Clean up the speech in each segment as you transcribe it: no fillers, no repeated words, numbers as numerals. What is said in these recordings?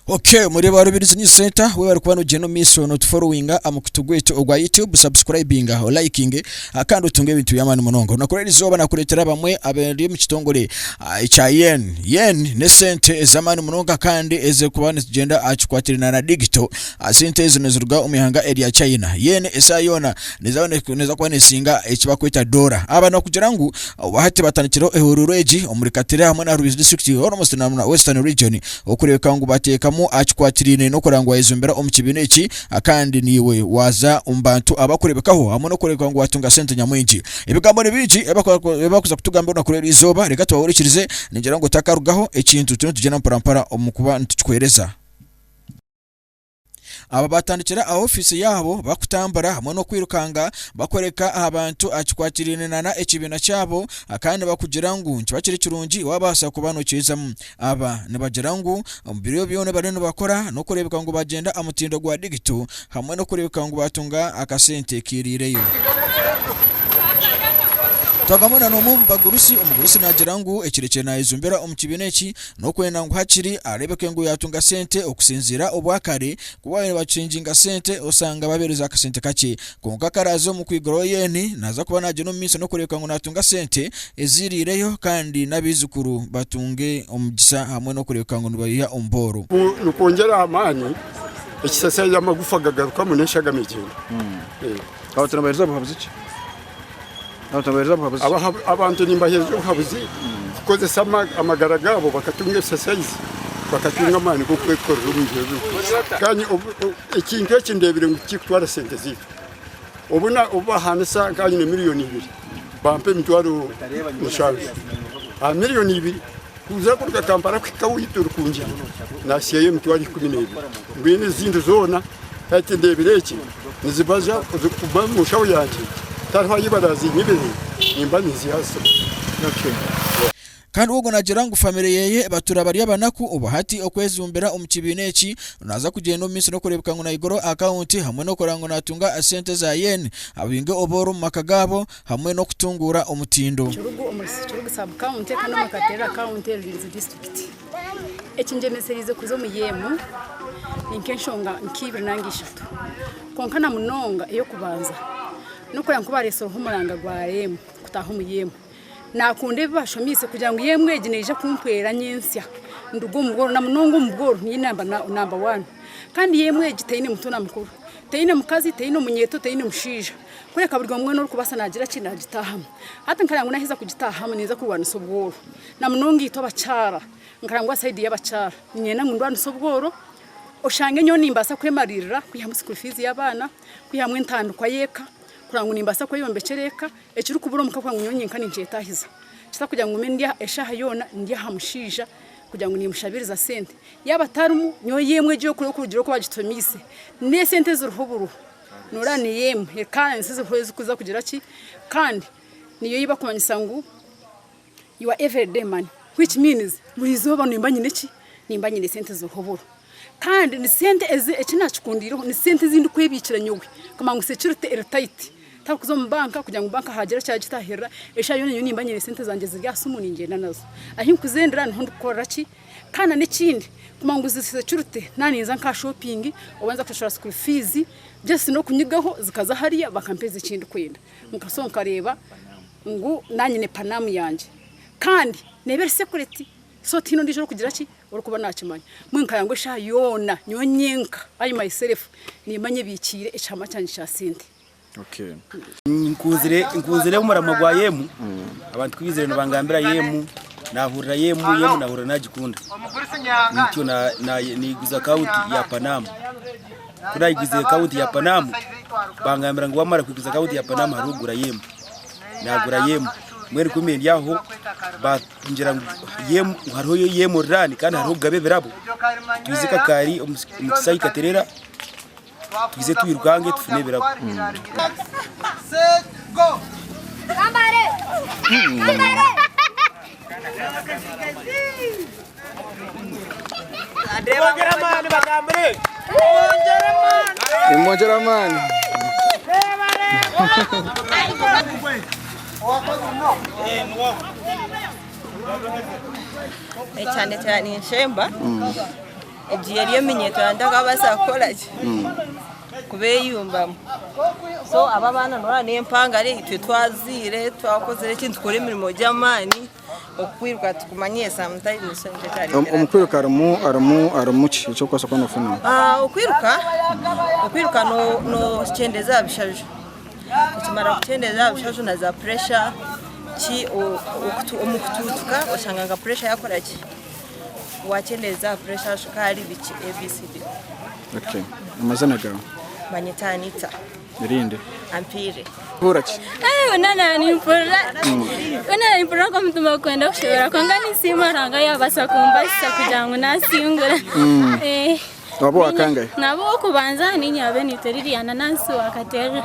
Okay, muri ba Rubirizi ni center we bari kubana ugeno miso not followinga amukutugweto ogwa YouTube subscribinga o liking akandi utunge bintu yamani munongo nakorera izoba nakuretera bamwe abandi mu kitongore cha yen ne sente zamani munonga kandi eze kubana genda achikwatirina na digital sente ezo nezuruga umihanga area China yen esayona neza kwane singa ekibakweta dollar abana kugirangu bahati batanikiro ehurureji omurikatire hamwe na Rubirizi district almost na western region okureka ngo bateka achikwatirine no kurangwa izumbera omukibine iki akandi niwe waza umbantu abakurebekaho hamwe no kureka ngo watunga sente nyamwinji ibigambo nibiji ebakuza kutugamba no kurera izoba reka twawurikirize ningera ngo takarugaho ekintu tujena mparampara omukuba ntukwereza aba batandikira office yabo bakutambara hamwe no kwirukanga bakoreka abantu achikwatirine nana ekibina cyabo akandi bakugira ngo ntibakiri kirungi wabasa kubano kiza aba nibagira ngo mbiro byone bareno bakora no kurebeka ngo bagenda amutindo gwa digital hamwe no kurebeka ngo batunga akasente kirireyo Tagamona no mubagurusi umugurusi nagira ngo ekirekere na izumbera omukibineki no kwenda ngo hakiri arebeke ngo yatunga sente okusinzira obwakare kubaye bacinginga sente osanga babereza akasente kake konka karazo mu kwigoro yeni naza kuba naje no minsi no kureka ngo natunga sente ezirireyo kandi nabizukuru batunge omugisa hamwe no kureka ngo nibayiha omboro nukongera amani ekisasa y'amagufa gagaruka muneshaga migendo abaturabariza bahabuziki abantu nimbahezo habuzi koze sama amagara gabo bakatunga exercise bakatunga mani ko kwekora rumije kandi ikintu cy'indebire ngikitwara sente zifu ubuna ubahanisa kandi ne miliyoni 2 bampe mitwaro mushaje a miliyoni 2 kuza kureka kampara kwikawituru kunje nasiye mitwaro 12 ngwini zindu zona ati ndebire iki nizibaza kuba mushawo yanje tarwa yibarazi nibiri imbanizi hasa kandi ugo nagira ngo family yeye baturabari abanaku ubahati okwezumbera omukibineki unaza kugenda no minsi no kurebeka ngo na igoro account hamwe no korango natunga asente za yen abinge oboro makagabo hamwe no kutungura omutindo churugu sub account kana makatera account Rubirizi district ekinjemeserize kuzo mu Yemu inkenshonga nkibiri nangishatu konkana munonga iyo kubanza nukora nkubareso humuranga gwa Yemu kutaho mu Yemu nakunde bashomise kugira ngo Yemu egineje kumpera nyensya ndugo mugoro na munongo mugoro ni number 1 kandi Yemu egiteyine mutuna mukuru teyine mukazi teyine munyeto teyine mushija kureka burwa mwe no kubasa nagira kina gitahama hata nkarango nahiza kugitahama neza kurwana sobworo na munongo ito bacara nkarangwa side y'abacara nyena ngundwana sobworo oshange nyoni mbasa kwemarira kwiha school fees y'abana kwiha mwe ntandukwa yeka kurango nimbasa ko yombecereka ekiri kuburo mukakwa ngunyonyenka ninjetahiza kisa kugira ngo mendia eshaha yona ndiya hamushija kugira ngo nimushabiriza sente yabatarumu nyo Yemwe je kurugiro ko bagitomise ne sente z'uruhuburu norane Yemu kandi nsize kwezi kuza kugira ki kandi niyo yiba kumanyisa ngo you are everyday money which means burizoba nimbanyine ki nimbanyine sente z'uruhuburu kandi ni sente eze ekinachikundiro ni sente zindi kwebikira nyogwe kama ngo security airtight takuzo mu banka kugira ngo banka hagera cya gitahera esha yone nimbanyire sente zanje ziryasumuni ngenda nazo ahi kuzendera ntundukora ki kana n'ikindi kuma ngo security naniza nka shopping obanza kwashara school fees just no kunyigaho zikaza hariya bakampeza ikindi kwenda mukasonka reba ngo nanyine panamu yanje kandi nebere security so tino ndijoro kugira ki urukuba nakimanya mwinka yango sha yona nyonyenka ayi myself nimanye bikire ecama cyane cya sente. Okay. Nkuzire umurama gwa Yemu abantu kwizere bangambira Yemu nahurira Yemu nahurira nagikunda nicyo niguza account ya Panama kuna iguze account ya Panama bangambira ngo wamara kwiguza account ya Panama harugura Yemu nagura Yemu mwere kumenya yaho bangira Yemu hariho Yemu rani kandi hariho gabe berabo twizika kari umusayi katerera twize twirukange tufunebera go kambare adeba mani bagambire mongera mani cyane cyane inshemba egiye lyeminyeto yandaka basakolaki kubeyumbamo so aba bana nora n'empanga ari twe twazire twakozere ikintu tukore imirimo y'amani okwiruka tukumanye sometimes njetari umukwiruka aramu cyo kwasa kono funa okwiruka no chendeza bishaje ukimara kuchendeza bishaje na za pressure ki umukututuka washanganga pressure yakoraki wachendeza pressure shukari bichi ABCD. Okay, amazina gawe Banyetanita irinde ampire buraki Unana ni mpora kwa mtumba kwenda kushobora kwanga nisima ranga yabasa kumbasa kujangu nasingura wabo wakangaye nabo kubanza ni nyabe ni teriri ananasi wakatera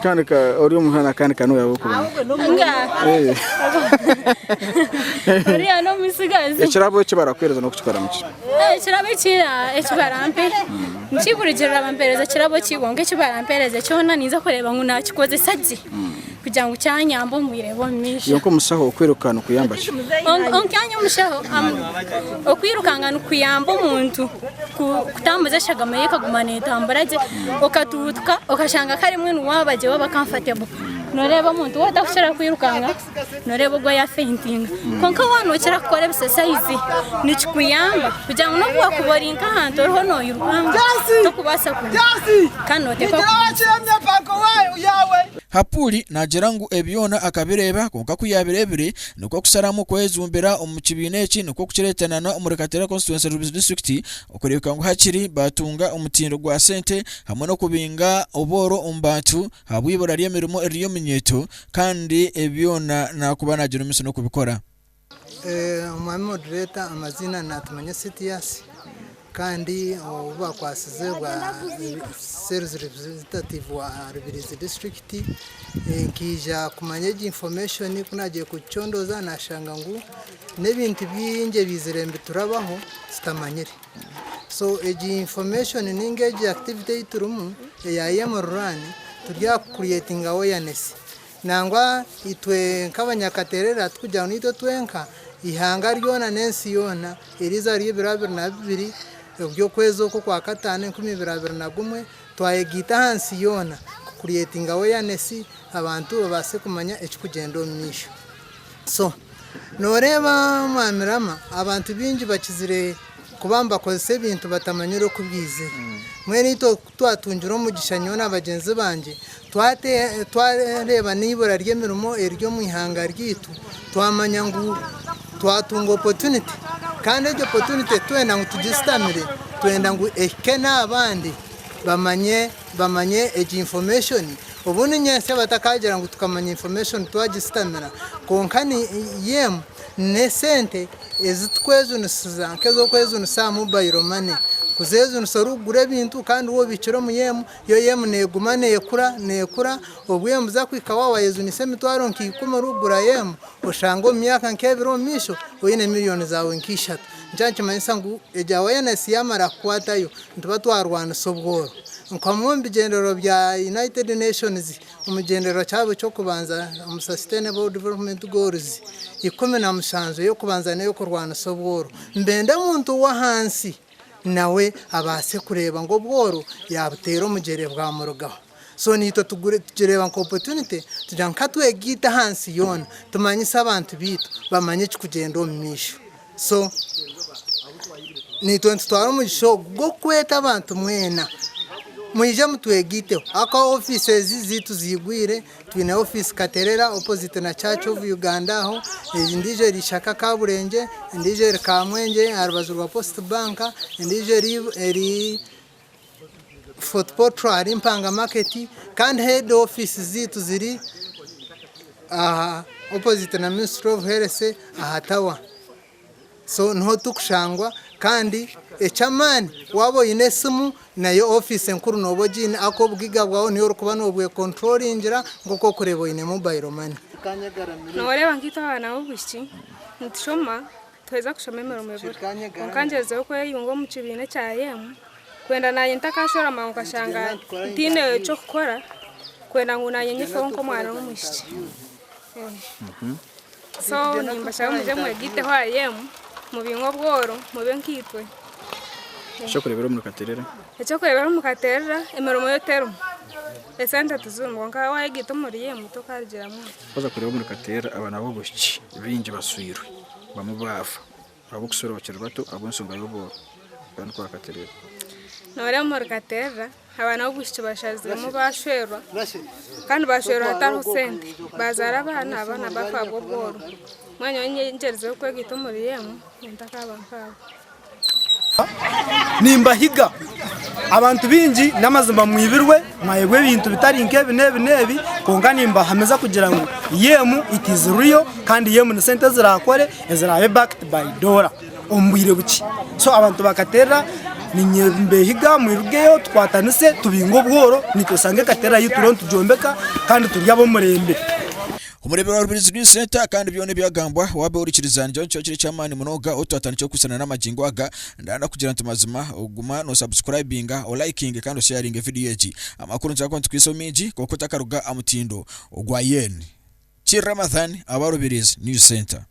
kandi ka ori umuhana kandi kanu yabo kubanza ori ano musigazi ekirabo kibarakwereza no kuchikora muki ekirabo kira ekibarampe nkiburigera bampereza kirabo kigonge kibarampereza cyona niza kureba nguna kikoze saji kugira ngo cyanyambo mwirebo mishi yonko musaho kwirukana kuyambaje onkanya mushaho okwirukanga nukuyamba umuntu kutambuza shagamaye kagumane tambaraje okatutuka okashanga kari mwe nuwabaje waba comfortable noreba umuntu wadakushira kwirukanga noreba gwa ya fainting konka wano kira kore exercise nikikuyamba kugira ngo no kuborinka hantu roho no yirukanga to kubasa ku kanote ko hapuli najerangu ebyona akabireba konka kuyabirebire nuko kusaramu kwezumbera omukibine eki nuko kukiretana na umurekatera constituency Rubirizi district okureka ngo hakiri batunga umutindo gwa sente hamwe no kubinga oboro umbatu habwibora ryemirimo eriyo minyeto kandi ebyona nakubana jero miso no kubikora umwami moderator amazina natumanye CTS kandi uba kwasize bwa sales representative wa Rubirizi district nkija kumanya information kunagiye kucondoza nashanga ngo nebintu byinge bizirembe turabaho sitamanyire so information ningeje activity turumu ya Yemu run turya creating awareness nangwa itwe nk'abanyakaterera tukujya nito twenka ihanga ryona nensi yona iriza ry'ibirabira na bibiri byo kwezo ko kwa katane 2021 twayegita hansi yona creating awareness abantu babase kumanya ekikugenda omisho so noreba mwamirama abantu bingi bakizire kubamba kozese bintu batamanyiro kubwize mwene to twatunjiro mu gishanyo n'abagenzi banje twareba nibura ry'emirimo eryo mu ihanga ryitu twamanya ngo twatunga opportunity kandi iyo opportunity twenda ngo tugistamire twenda ngo ekena abandi bamanye information ubundi nyese batakagera ngo tukamanya information twagistamira konkani Yemu ne sente ezitwezo nusiza nkezo kwezo nusa mobile money kuzezo nusarugure bintu kandi uwo biciro mu Yemu yo Yemu negumane nekura obuyemu za kwikawa wayezo nisemitwaro nkikuma rugura Yemu oshango myaka nkebiro misho oyine miliyoni zawe nkishatu njanche manisa ngo ejawe yana siyamara kwatayo ntubatwarwana sobworo nkamwombi gendero bya United Nations umugendero cyabo cyo kubanza Sustainable Development Goals 17 yo kubanza nayo kurwana sobworo mbenda muntu wa hansi nawe abase kureba ngo bworo yabutera umugere bwa murugaho so nito tugireba ko opportunity tujanka twegita hansi yona tumanyisa abantu bitu bamanye kugenda omisho so nito ntwara mu gisho go kweta abantu mwena muyije mutwegiteho aka offices zitu zigwire twina office Katerera opposite na Church of Uganda aho indije rishaka Kaburenge indije Kamwenge arbazu rwa Post Bank indije eri football trial impanga market kandi head office zitu ziri opposite na Ministry of Health ahatawa so nho tukushangwa kandi echamani wabo inesimu nayo office nkuru nobojine ako bwiga bwawo niyo rukuba nobwe control injira ngoko kurebo ine mobile money noreba nkita abana ubushi ntishoma tweza kushoma emeromebura onkanjeze ko yungo mu kibine cya Yemu kwenda naye ntakashora mangu shanga ntine cyo gukora kwenda ngo naye nyifo nko mwana w'umushi so nimbasha muje mwegite ho Yemu mu bingo bworo mu benkitwe cyo kurebera mu katerera icyo kurebera mu katerera emirimo yo teru esente tuzumva nka wayigita muri Yemu tukarigiramo baza kureba mu katera abana bo bushyi bingi baswirwe bamubafa abo kusura bakiri bato abonsonga yobo kandi kwa katerera nore mu katera abana bo bushyi bashazemo bashwerwa kandi bashwerwa hatari sente bazara abana bafa boboro mwanya w'ingereza yo kwegita muri Yemu ntakaba nimbahiga abantu bingi namazima mwibirwe mwayegwe ibintu bitari nkebi nebi konga nimba hameza kugira ngo Yemu it is real kandi Yemu ni sente zirakore ezirabe backed by dollar ombwire buki so abantu bakatera nimbehiga mwirugeyo twatanise tubingo bworo nitusange katera yituron tujombeka kandi turyabo murembe umurebe wa Rubirizi News Center kandi byone byagambwa wabe urikirizana cyo kiri cyamani munoga utwatana cyo kusana n'amagingo aga ndana kugira ntumazima uguma no subscribinga o liking kandi sharing video yeji amakuru nzako ntwisomeji koko takaruga amutindo ogwa yen Chiramathan aba Rubirizi News Center.